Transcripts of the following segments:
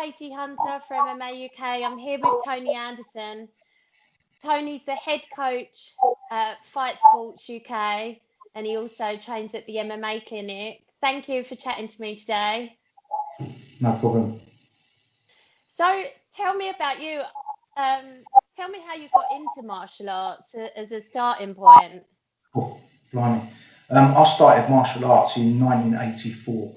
Katie Hunter for MMA UK. I'm here with Tony Anderson. Tony's the head coach at Fightsports UK, and he also trains at the MMA clinic. Thank you for chatting to me today. No problem. So tell me about you. Tell me how you got into martial arts as a starting point. Oh, blimey. I started martial arts in 1984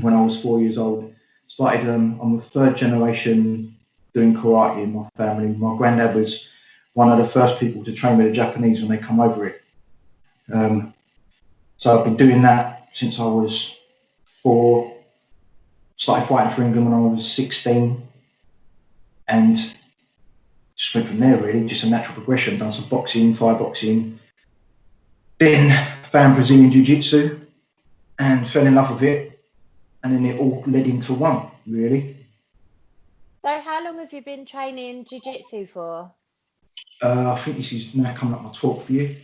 when I was 4 years old. I'm the third generation doing karate in my family. My granddad was one of the first people to train with the Japanese when they come over it. So I've been doing that since I was 4. Started fighting for England when I was 16, and just went from there really, just a natural progression. Done some boxing, Thai boxing, then found Brazilian Jiu-Jitsu and fell in love with it, and then it all led into one really. So how long have you been training Jiu-Jitsu for? I think this is now coming up my 12th year.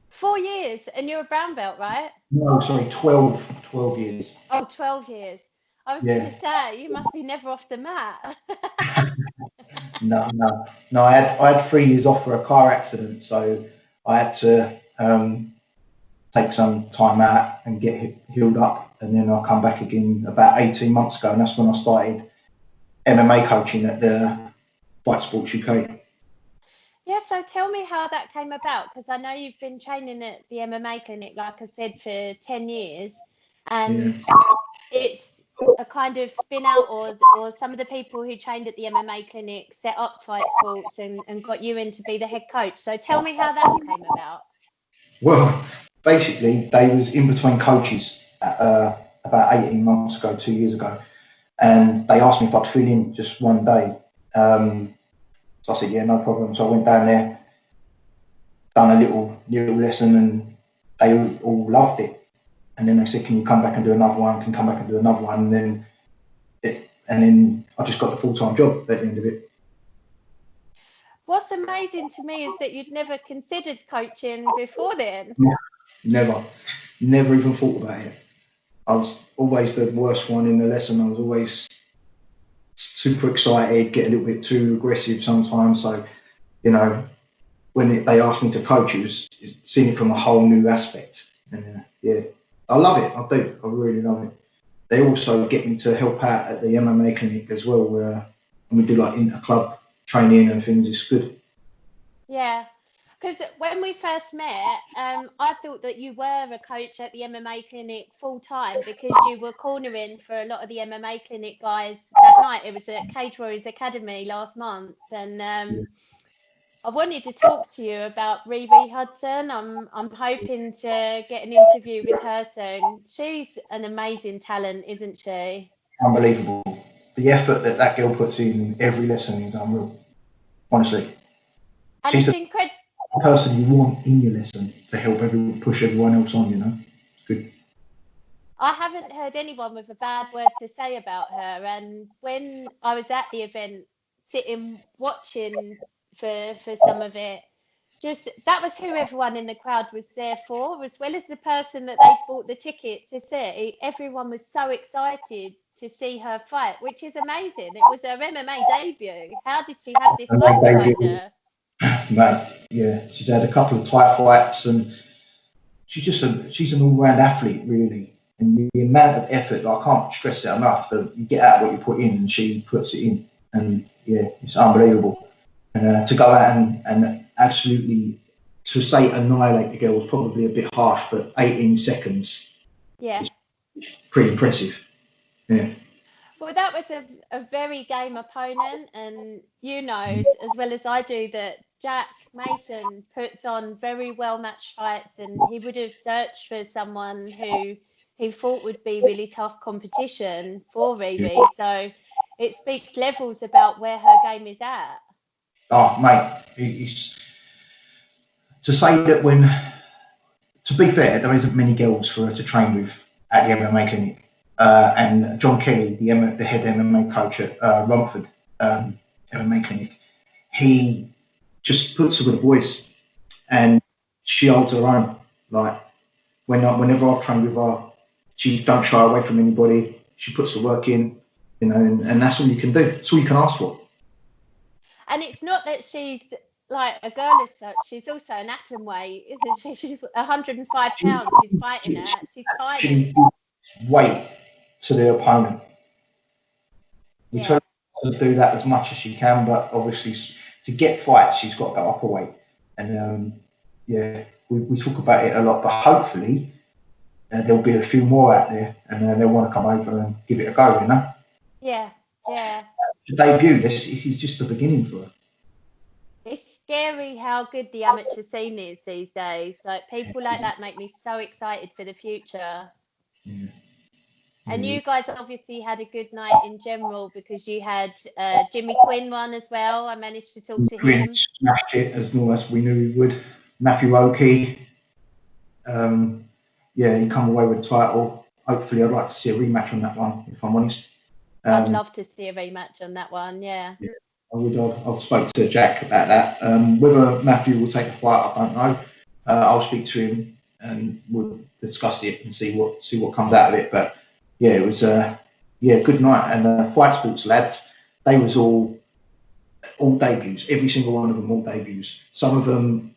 4 years, and you're a brown belt, right? No, sorry, 12 years. Oh, 12 years. I was going to say, you must be never off the mat. No. I had 3 years off for a car accident, so I had to take some time out and get healed up, and then I'll come back again about 18 months ago, and that's when I started MMA coaching at the Fightsports UK. Yeah, so tell me how that came about, because I know you've been training at the MMA clinic, like I said, for 10 years, and it's a kind of spin out, or some of the people who trained at the MMA clinic set up Fightsports and got you in to be the head coach. So tell me how that came about. Well, basically, they was in between coaches about 18 months ago, 2 years ago, and they asked me if I'd fill in just one day. So I said, yeah, no problem. So I went down there, done a little lesson, and they all loved it. And then they said, can you come back and do another one? Can you come back and do another one? And then I just got the full-time job at the end of it. What's amazing to me is that you'd never considered coaching before then. Never even thought about it. I was always the worst one in the lesson. I was always super excited, get a little bit too aggressive sometimes. So, when they asked me to coach, it was seeing it from a whole new aspect. And I love it. I do. I really love it. They also get me to help out at the MMA clinic as well, where we do like inter-club training and things. It's good. Yeah. Because when we first met, I thought that you were a coach at the MMA clinic full time, because you were cornering for a lot of the MMA clinic guys that night. It was at Cage Warriors Academy last month, and I wanted to talk to you about Riri Hudson. I'm hoping to get an interview with her soon. She's an amazing talent, isn't she? Unbelievable. The effort that girl puts in every lesson is unreal. Honestly, And she's it's incredible. The person you want in your lesson to help push everyone else on, It's good. I haven't heard anyone with a bad word to say about her. And when I was at the event, sitting watching for some of it, just that was who everyone in the crowd was there for, as well as the person that they bought the ticket to see. Everyone was so excited to see her fight, which is amazing. It was her MMA debut. How did she have this fight behind her? Mate, yeah, she's had a couple of Thai fights, and she's an all-round athlete, really. And the amount of effort, I can't stress it enough, that you get out what you put in, and she puts it in. And yeah, it's unbelievable. And to go out and absolutely, to say annihilate the girl was probably a bit harsh, but 18 seconds. Yeah. Is pretty impressive. Yeah. Well, that was a very game opponent, and as well as I do, that Jack Mason puts on very well matched fights, and he would have searched for someone who he thought would be really tough competition for Riri. Yeah. So it speaks levels about where her game is at. Oh, mate, it's to say that to be fair, there isn't many girls for her to train with at the MMA clinic. And John Kelly, the head MMA coach at Romford MMA clinic, he just puts her with the boys, and she holds her own. Like whenever I've trained with her, she don't shy away from anybody. she puts the work in, and that's all you can do. That's all you can ask for. And it's not that she's like a girl as such. She's also an atom weight, isn't she? She's 105 pounds. She's fighting at. She's tiny. She weight to the opponent. We try Yeah. to do that as much as she can, but obviously to get fights, she's got to go up a weight. And we talk about it a lot, but hopefully there'll be a few more out there, and they'll want to come over and give it a go. Yeah. Yeah. To debut, this is just the beginning for her. It's scary how good the amateur scene is these days. Like people like that make me so excited for the future. Yeah. And Yeah. you guys obviously had a good night in general because you had Jimmy Quinn one as well. I managed to talk to him. Smashed it as we knew he would. Matthew Oakey, he come away with the title. Hopefully, I'd like to see a rematch on that one, if I'm honest. I'd love to see a rematch on that one, yeah. I would. I've spoke to Jack about that. Whether Matthew will take a fight, I don't know. I'll speak to him and we'll discuss it and see what comes out of it. But yeah, it was good night. And Fightsports lads, they was all debuts. Every single one of them all debuts. Some of them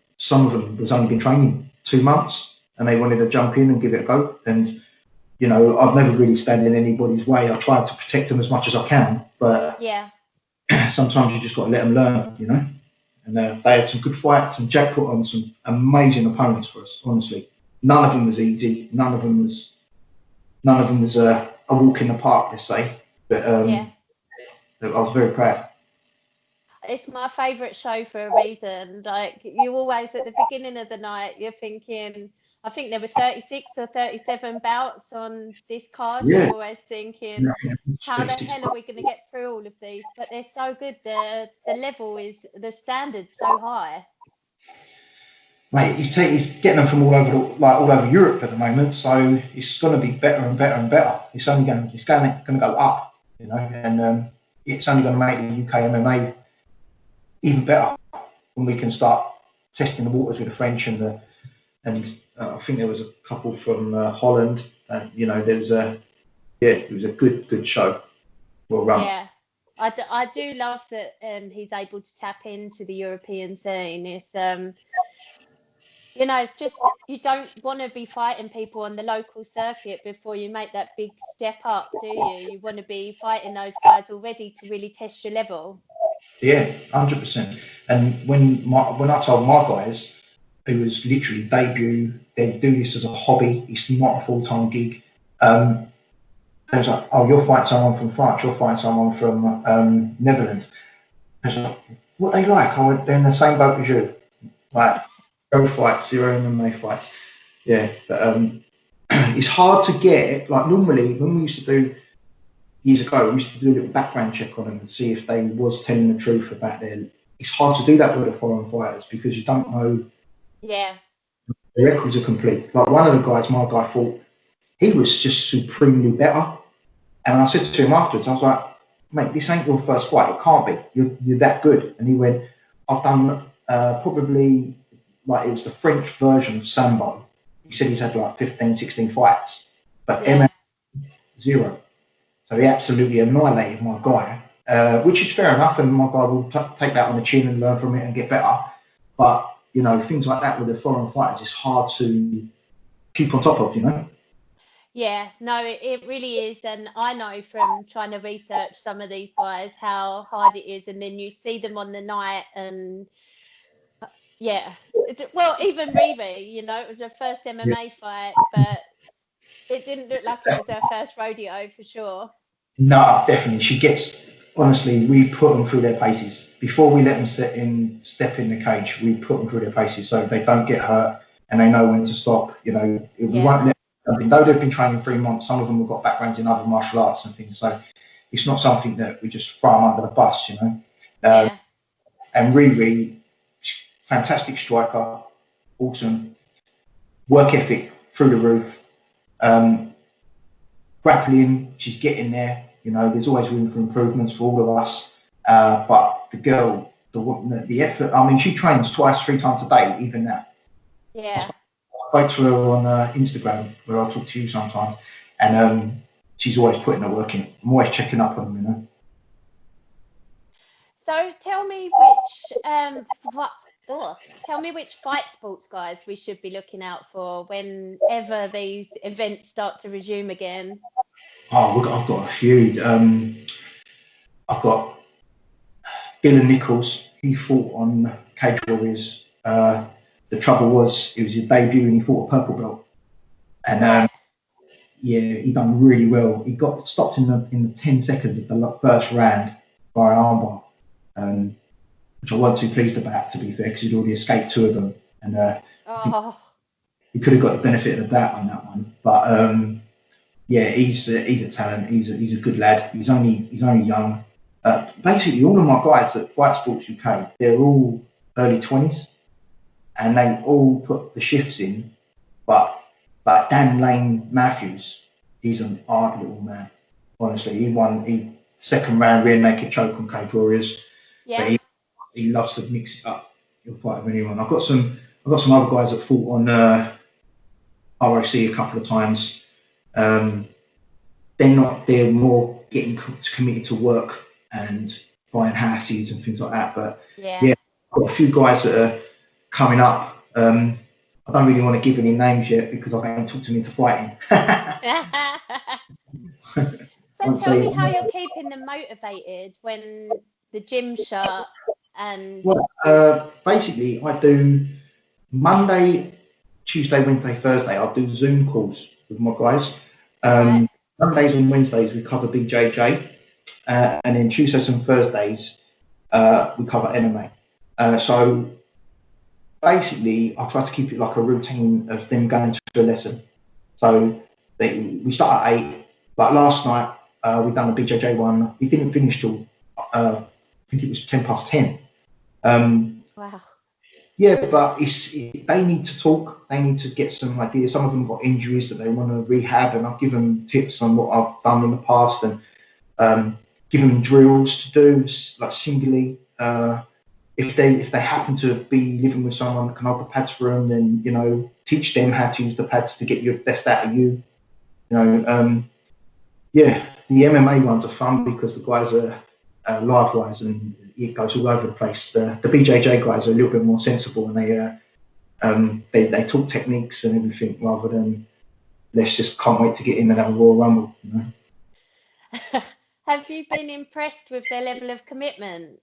was only been training 2 months and they wanted to jump in and give it a go. And I've never really stand in anybody's way. I try to protect them as much as I can, but yeah, sometimes you just got to let them learn, And they had some good fights, and Jack put on some amazing opponents for us. Honestly, none of them was easy. None of them was a walk in the park, let's say. But I was very proud. It's my favourite show for a reason. Like you always at the beginning of the night, you're thinking. I think there were 36 or 37 bouts on this card. Yeah. You're always thinking, how the hell are we going to get through all of these? But they're so good. The level is, the standard's so high. Mate, he's getting them from all over Europe at the moment, so it's going to be better and better and better. It's going to go up, and it's only going to make the UK MMA even better when we can start testing the waters with the French and I think there was a couple from Holland. There was it was a good show. Well run. Yeah, I do love that he's able to tap into the European scene. It's it's just you don't want to be fighting people on the local circuit before you make that big step up, do you? You want to be fighting those guys already to really test your level. Yeah, 100%. And when I told my guys, who was literally debut, they do this as a hobby. It's not a full-time gig. They was like, "Oh, you'll fight someone from France. You'll fight someone from Netherlands." I was like, "What they like?" I went, "They're in the same boat as you. Like, pro fights, zero MMA fights." Yeah, but it's hard to get. Like normally, when we used to do years ago, we used to do a little background check on them and see if they was telling the truth about their. It's hard to do that with the foreign fighters because you don't know. Yeah. The records are complete. Like one of the guys, my guy thought he was just supremely better. And I said to him afterwards, I was like, "Mate, this ain't your first fight. It can't be. You're that good." And he went, "I've done probably like it was the French version of Sambo." He said he's had like 15, 16 fights, but MMA 0. So he absolutely annihilated my guy, which is fair enough. And my guy will take that on the chin and learn from it and get better. But things like that with the foreign fighters, it's hard to keep on top of. Yeah, no, it really is. And I know from trying to research some of these guys how hard it is. And then you see them on the night and well, even Reeve, it was her first MMA fight, but it didn't look like it was her first rodeo for sure. No, definitely. Honestly, we put them through their paces. Before we let them step in the cage, we put them through their paces so they don't get hurt and they know when to stop. We won't let them, though they've been training 3 months, some of them have got backgrounds in other martial arts and things. So it's not something that we just throw them under the bus, And Riri, fantastic striker, awesome, work ethic through the roof. Grappling, she's getting there. There's always room for improvements for all of us. But the girl, the effort. I mean, she trains 2-3 times a day, even now. Yeah. I spoke to her on Instagram, where I talk to you sometimes, and she's always putting her work in. I'm always checking up on them, you know. So tell me which tell me which fight sports guys we should be looking out for whenever these events start to resume again. Oh, I've got a few. I've got Dylan Nichols. He fought on Cage Warriors. The trouble was, it was his debut and he fought a purple belt. And Right. yeah, he done really well. He got stopped in the 10 seconds of the first round by armbar, which I wasn't too pleased about, to be fair, because he'd already escaped 2 of them. And I think Oh, he could have got the benefit of that on that one. But yeah, he's a talent. He's a good lad. He's only young. Basically, all of my guys at Fightsports UK, they're all early 20s, and they all put the shifts in. But like Dan Lane Matthews, he's an hard little man. Honestly, he won second round rear naked choke on Cage Warriors. yeah. But he loves to mix it up. He'll fight with anyone. I've got some other guys that fought on ROC a couple of times. They're more getting committed to work and buying houses and things like that. But Yeah. I've got a few guys that are coming up. I don't really want to give any names yet because I haven't talked them into fighting. So tell me how you're keeping them motivated when the gym's shut and Well, basically, I do Monday, Tuesday, Wednesday, Thursday. I'll do Zoom calls with my guys. right. Mondays and Wednesdays we cover BJJ, and then Tuesdays and Thursdays we cover MMA. So basically, I try to keep it like a routine of them going to a lesson. So we start at 8, but last night we done a BJJ one. We didn't finish till I think it was 10 past 10. Wow. Yeah, but they need to talk. They need to get some ideas. Some of them got injuries that they want to rehab, and I've given them tips on what I've done in the past, and given them drills to do, like singly. If they happen to be living with someone that can hold the pads for them, then teach them how to use the pads to get your best out of you. Yeah, the MMA ones are fun because the guys are live wise and it goes all over the place. The BJJ guys are a little bit more sensible and they talk techniques and everything rather than let's just can't wait to get in and have a Royal Rumble. Have you been impressed with their level of commitment?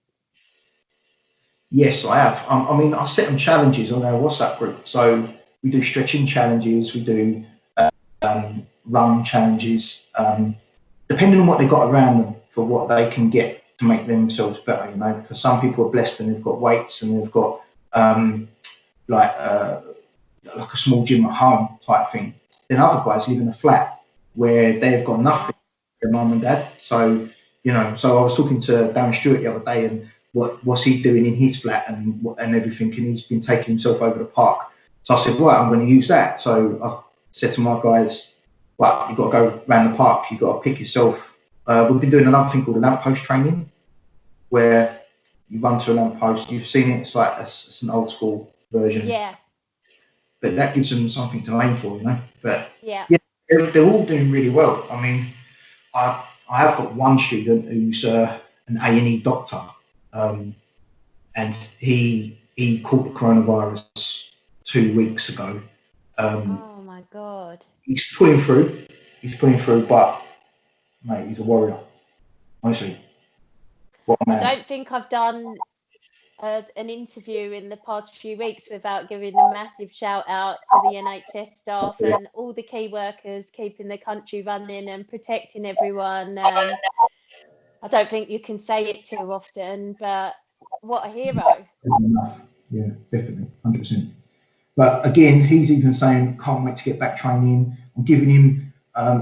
Yes, I have. I mean, I set them challenges on our WhatsApp group. So we do stretching challenges, we do run challenges, depending on what they got around them for what they can get to make themselves better. Because some people are blessed and they've got weights and they've got like a small gym at home type thing. Then other guys live in a flat where they've got nothing, their mum and dad. So so I was talking to Darren Stewart the other day and what's he doing in his flat and everything, and he's been taking himself over the park. So I said, right, I'm going to use that. So I said to my guys, well, you've got to go around the park, you've got to pick yourself. We've been doing another thing called a lamppost training, where you run to a lamppost. You've seen it, it's an old school version. Yeah. But that gives them something to aim for, But yeah, they're all doing really well. I mean, I have got one student who's an A&E doctor, and he caught the coronavirus 2 weeks ago. oh my God. He's pulling through, but mate, he's a warrior. Honestly, what a man. I don't think I've done an interview in the past few weeks without giving a massive shout out to the NHS staff and all the key workers keeping the country running and protecting everyone. I don't think you can say it too often, but what a hero. Yeah, definitely, 100%. But again, he's even saying, can't wait to get back training. I'm giving him,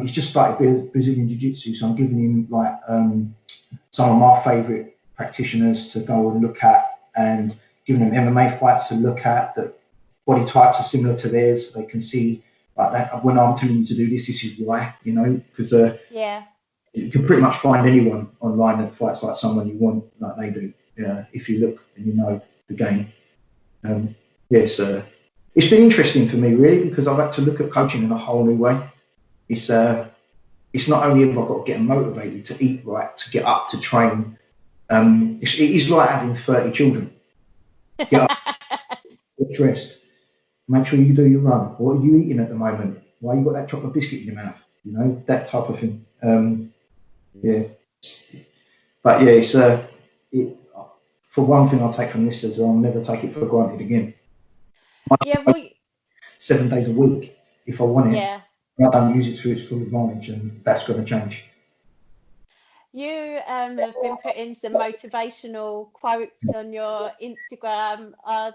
he's just started Brazilian Jiu-Jitsu, so I'm giving him like some of my favourite practitioners to go and look at, and giving them MMA fights to look at that body types are similar to theirs, so they can see like that. When I'm telling you to do this is why, because you can pretty much find anyone online that fights like someone you want, like they do. If you look and you know the game. It's been interesting for me really because I've had to look at coaching in a whole new way. It's it's not only have I got to get them motivated to eat right, to get up, to train. It is like having 30 children. Get up, get dressed, make sure you do your run. What are you eating at the moment? Why you got that chocolate biscuit in your mouth? You know, that type of thing. Yeah, but yeah, it, for one thing, I'll take from this is I'll never take it for granted again. Yeah, well, 7 days a week, if I want it, yeah. I don't use it to its full advantage, and that's going to change. You have been putting some motivational quotes on your Instagram. I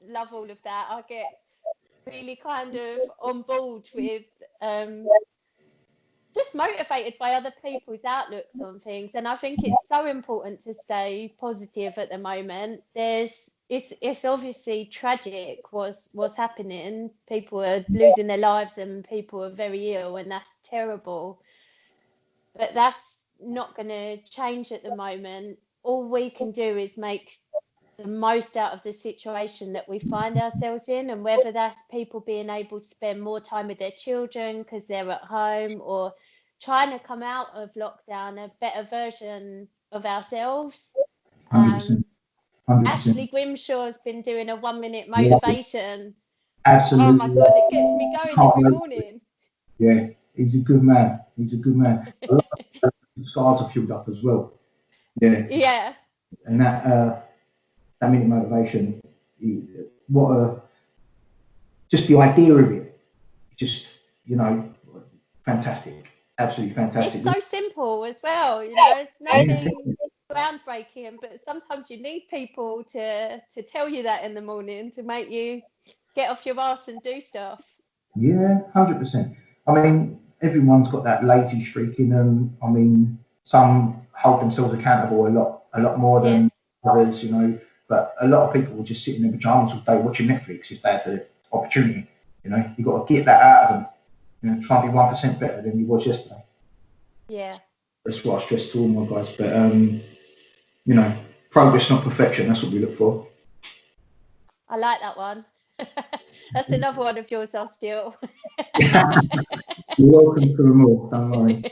love all of that. I get really kind of on board with um, just motivated by other people's outlooks on things. And I think it's so important to stay positive at the moment. It's obviously tragic what's happening. People are losing their lives and people are very ill, and that's terrible. But that's not going to change at the moment. All we can do is make the most out of the situation that we find ourselves in, and whether that's people being able to spend more time with their children because they're at home, or trying to come out of lockdown a better version of ourselves. 100%. 100%. Ashley Grimshaw's been doing a 1 minute Yeah, motivation. Oh my absolutely. God, it gets me going Can't every wait. morning. Yeah, he's a good man. He's a good man. A lot of scars are filled up as well. Yeah, Yeah. and that minute motivation, what a just the idea of it, just you know, fantastic, absolutely fantastic. It's so simple as well, you know, it's Yeah, nothing groundbreaking, but sometimes you need people to tell you that in the morning to make you get off your ass and do stuff. yeah, 100%. I mean, everyone's got that lazy streak in them. I mean, some hold themselves accountable a lot more Yeah, than others, you know. But a lot of people will just sit in their pajamas all day watching Netflix if they had the opportunity. You know, you got to get that out of them. You know, try and be 1% better than you was yesterday. yeah, That's what I stress to all my guys. But you know, progress, not perfection. That's what we look for. I like that one. That's another one of yours I'll steal. You're welcome to them all. Don't worry.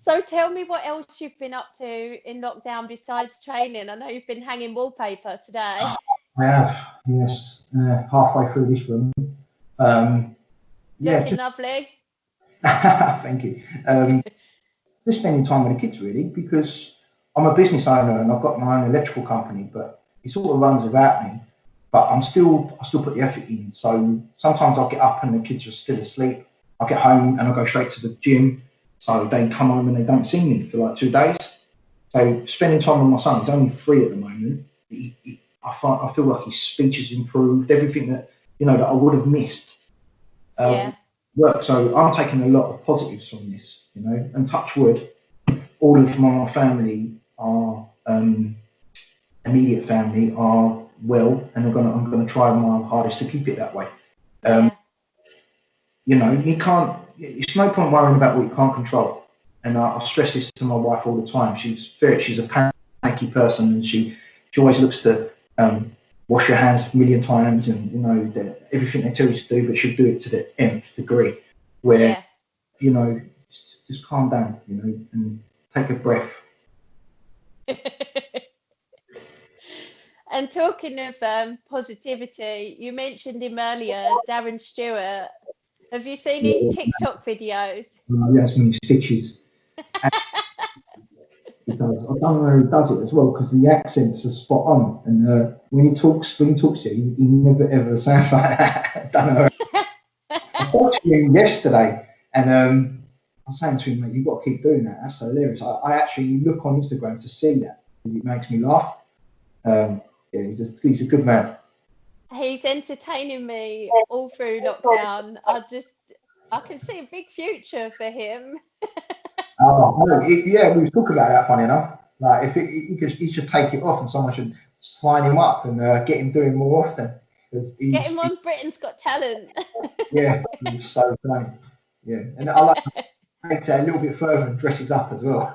So tell me what else you've been up to in lockdown besides training. I know you've been hanging wallpaper today. I have, yes, halfway through this room. Um, yeah, Looking just lovely. thank you. Just spending time with the kids really, because I'm a business owner and I've got my own electrical company, but it sort of runs without me. But I still put the effort in. So sometimes I'll get up and the kids are still asleep. I get home and I go straight to the gym. So they come home and they don't see me for like 2 days. So spending time with my son, he's only 3 at the moment. I feel like his speech has improved. Everything that that I would have missed uh, Yeah, work. So I'm taking a lot of positives from this, and touch wood, all of my family are immediate family are well, and I'm gonna try my hardest to keep it that way. Um, yeah, you can't. It's no point worrying about what you can't control. And I stress this to my wife all the time. She's a panicky person, and she always looks to wash her hands a million times, and everything they tell you to do, but she'll do it to the nth degree. Where yeah. just calm down, and take a breath. And talking of positivity, you mentioned him earlier, Darren Stewart. Have you seen his TikTok videos? He has many stitches. He does. I don't know where he does it as well because the accents are spot on. And when he talks to you, he never ever sounds like that. I don't know. I spoke to him yesterday, and I was saying to him, mate, you've got to keep doing that. That's hilarious. I actually look on Instagram to see that because it makes me laugh. Yeah, he's a good man. He's entertaining me all through lockdown. I can see a big future for him. Yeah, we was talking about that. Funny enough, like if he should take it off, and someone should sign him up and get him doing more often because Get him on Britain's Got Talent. he's so funny. Yeah, and I like takes it a little bit further and dresses up as well.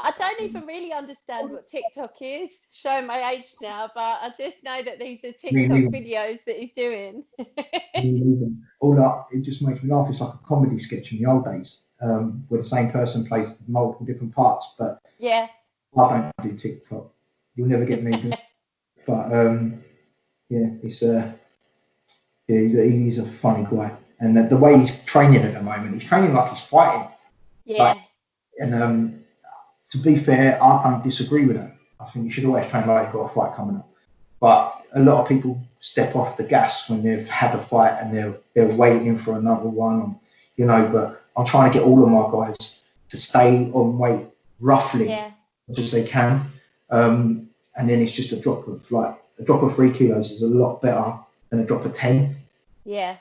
I don't even really understand what TikTok is. Showing my age now, but I just know that these are Me TikTok neither. videos that he's doing. Me neither. All that, it just makes me laugh. It's like a comedy sketch in the old days, where the same person plays multiple different parts. But Yeah, I don't do TikTok. You'll never get me doing. But yeah, he's a funny guy, and the way he's training at the moment, he's training like he's fighting. Like, yeah, and to be fair, I don't disagree with that. I think you should always train like you've got a fight coming up. But a lot of people step off the gas when they've had a fight and they're waiting for another one, But I'm trying to get all of my guys to stay on weight roughly yeah, as much as they can, and then it's just a drop of 3 kilos is a lot better than a drop of 10. yeah,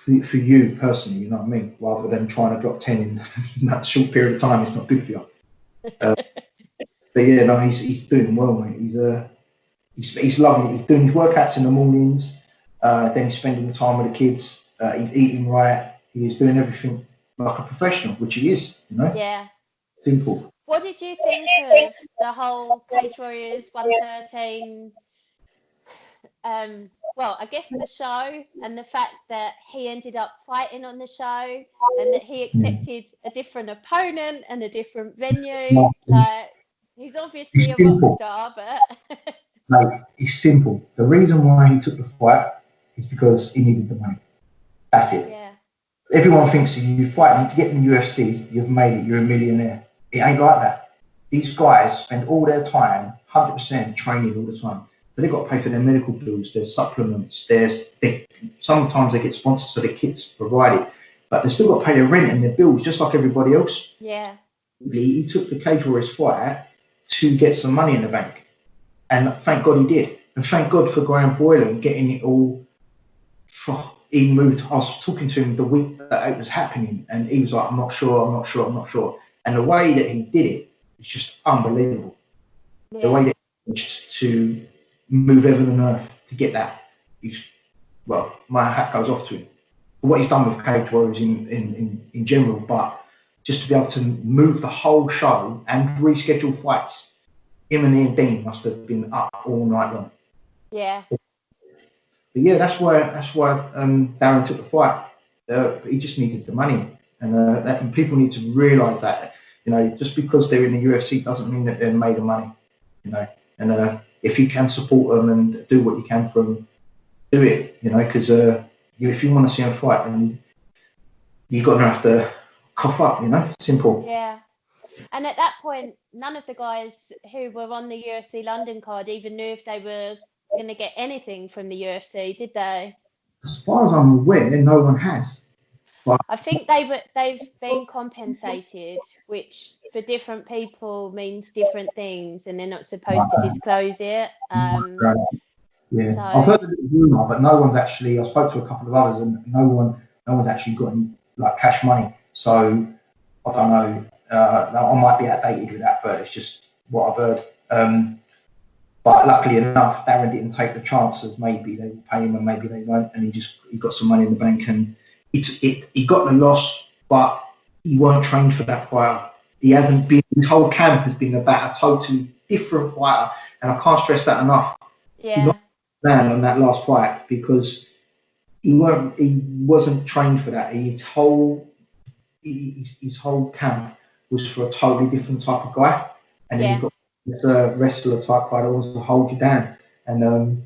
For you personally, you know what I mean? Rather than trying to drop 10 in that short period of time, it's not good for you. Uh, but yeah, no, he's doing well, mate. He's loving it. He's doing his workouts in the mornings. Then he's spending the time with the kids. He's eating right. He's doing everything like a professional, which he is. yeah. Simple. What did you think of the whole Cage Warriors 113? Well, I guess the show and the fact that he ended up fighting on the show and that he Yeah. accepted a different opponent and a different venue. No, Like, he's obviously it's a rock simple. star, but Like it's simple. The reason why he took the fight is because he needed the money. That's it. yeah, Everyone thinks you fight, you get in the UFC, you've made it, you're a millionaire. It ain't like that. These guys spend all their time, 100% training all the time. So they've got to pay for their medical bills, their supplements, sometimes they get sponsors so their kits provided, but they've still got to pay their rent and their bills just like everybody else. yeah, He took the Cage Warriors fight to get some money in the bank. And thank God he did. And thank God for Graham Boylan getting it all. He moved. I was talking to him the week that it was happening, and he was like, "I'm not sure. I'm not sure. I'm not sure." And the way that he did it is just unbelievable. The yeah, way that he managed to move heaven and earth to get that, is, well, my hat goes off to him for what he's done with Cage Warriors in general, but just to be able to move the whole show and reschedule fights. Him and Ian Dean must have been up all night long. yeah, But yeah, that's why Darren took the fight. He just needed the money, and people need to realise that just because they're in the UFC doesn't mean that they're made of money. And if you can support them and do what you can for them, do it. Because if you want to see them fight, then you're gonna have to cough up. Simple. yeah. And at that point, none of the guys who were on the UFC London card even knew if they were going to get anything from the UFC, did they? As far as I'm aware, no one has. But I think they've been compensated, which for different people means different things, and they're not supposed to disclose it. yeah, I've So heard a little rumour, but no one's actually. I spoke to a couple of others, and no one's actually got any like cash money. So I don't know. I might be outdated with that, but it's just what I've heard. But luckily enough, Darren didn't take the chance of maybe they will pay him and maybe they won't, and he got some money in the bank, and he got the loss, but he weren't trained for that fight. He hasn't been. His whole camp has been about a totally different fighter, and I can't stress that enough. He lost yeah, man on that last fight because he wasn't trained for that. His whole camp was for a totally different type of guy, and then he yeah, got this wrestler type guy that wants to hold you down. And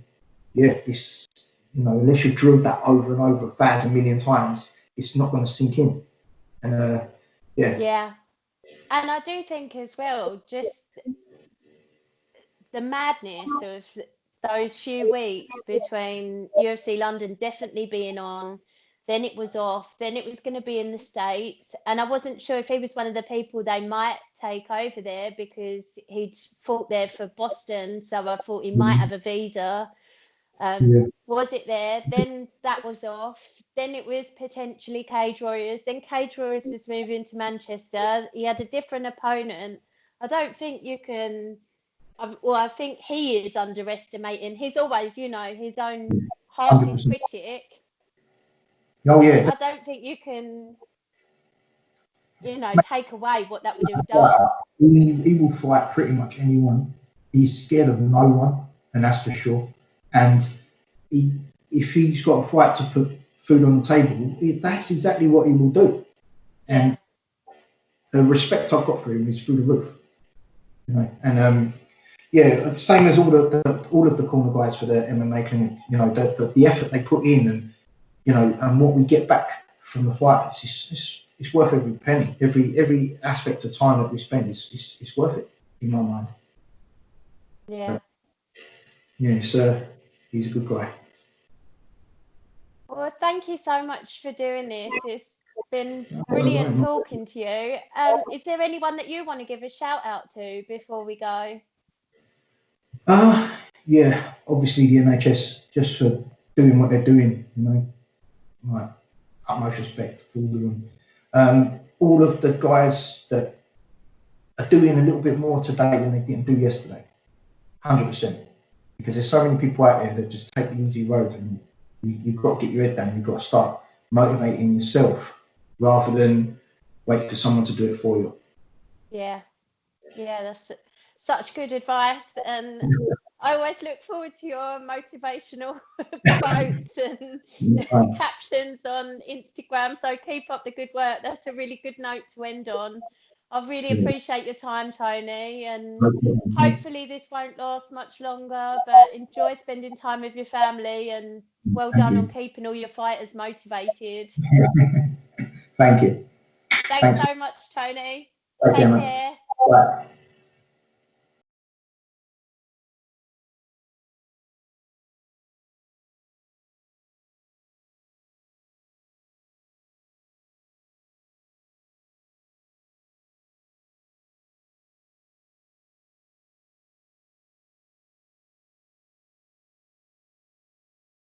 yeah, it's unless you drilled that over and over 1,000 million times, it's not going to sink in. And yeah, yeah. And I do think as well, just the madness of those few weeks between UFC London definitely being on, then it was off, then it was going to be in the States. And I wasn't sure if he was one of the people they might take over there because he'd fought there for Boston. So I thought he might have a visa. yeah, Was it there? Then that was off. Then it was potentially Cage Warriors. Then Cage Warriors was moving to Manchester. He had a different opponent. I don't think you can. I think he is underestimating. He's always, his own hundred harshest percent. critic. Oh And yeah, I don't think you can. you know, take away what that would have done. He will fight pretty much anyone. He's scared of no one, and that's for sure. And he, if he's got a fight to put food on the table, that's exactly what he will do. Yeah. And the respect I've got for him is through the roof. You know, and yeah, same as all of the corner guys for the MMA clinic. You know, the effort they put in, and you know, and what we get back from the fighters, it's worth every penny. Every aspect of time that we spend is worth it in my mind. Yeah. Yeah, he's a good guy. Well, thank you so much for doing this. It's been No, brilliant talking to you. Is there anyone that you want to give a shout out to before we go? Yeah, obviously the NHS just for doing what they're doing. You know, like utmost respect for all of them. All of the guys that are doing a little bit more today than they didn't do yesterday. 100%. Because there's so many people out there that just take the easy road, and you've got to get your head down. You've got to start motivating yourself rather than wait for someone to do it for you. Yeah. Yeah, that's such good advice. And I always look forward to your motivational quotes and captions on Instagram. So keep up the good work. That's a really good note to end on. I really appreciate your time, Tony, and hopefully this won't last much longer, but enjoy spending time with your family, and well done on keeping all your fighters motivated. Thank you. Thanks so much, Tony. Okay, Take mate. care. Bye.